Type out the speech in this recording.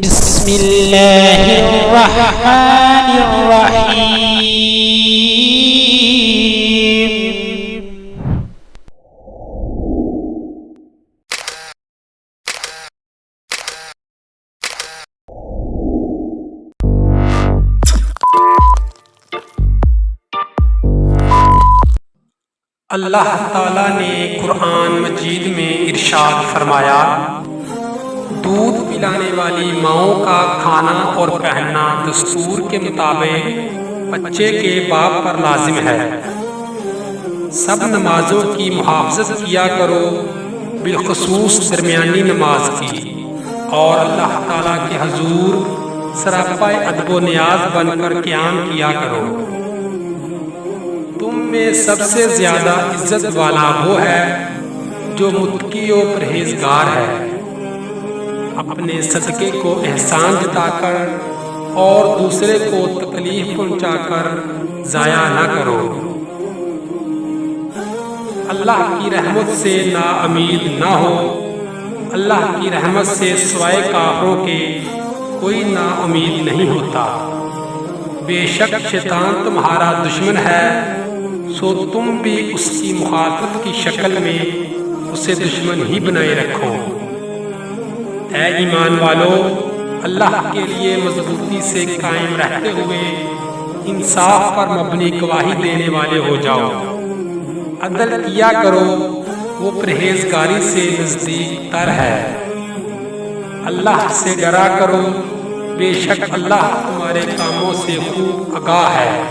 بسم اللہ الرحمن الرحیم۔ اللہ تعالیٰ نے قرآن مجید میں ارشاد فرمایا، دودھ پلانے والی ماؤں کا کھانا اور پہننا دستور کے مطابق بچے کے باپ پر لازم ہے۔ سب نمازوں کی محافظت کیا کرو، بالخصوص درمیانی نماز کی، اور اللہ تعالیٰ کے حضور سراپا ادب و نیاز بن کر قیام کیا کرو۔ تم میں سب سے زیادہ عزت والا وہ ہے جو متقی و پرہیزگار ہے۔ اپنے صدقے کو احسان جتا کر اور دوسرے کو تکلیف پہنچا کر ضائع نہ کرو۔ اللہ کی رحمت سے نا امید نہ ہو۔ اللہ کی رحمت سے سوائے کافروں کے کوئی نا امید نہیں ہوتا۔ بے شک شیطان تمہارا دشمن ہے، سو تم بھی اس کی مخالفت کی شکل میں اسے دشمن ہی بنائے رکھو۔ اے ایمان والو، اللہ کے لیے مضبوطی سے قائم رہتے ہوئے انصاف پر مبنی گواہی دینے والے ہو جاؤ۔ عدل کیا کرو، وہ پرہیزگاری سے نزدیک تر ہے۔ اللہ سے ڈرا کرو، بے شک اللہ تمہارے کاموں سے خوب آگاہ ہے۔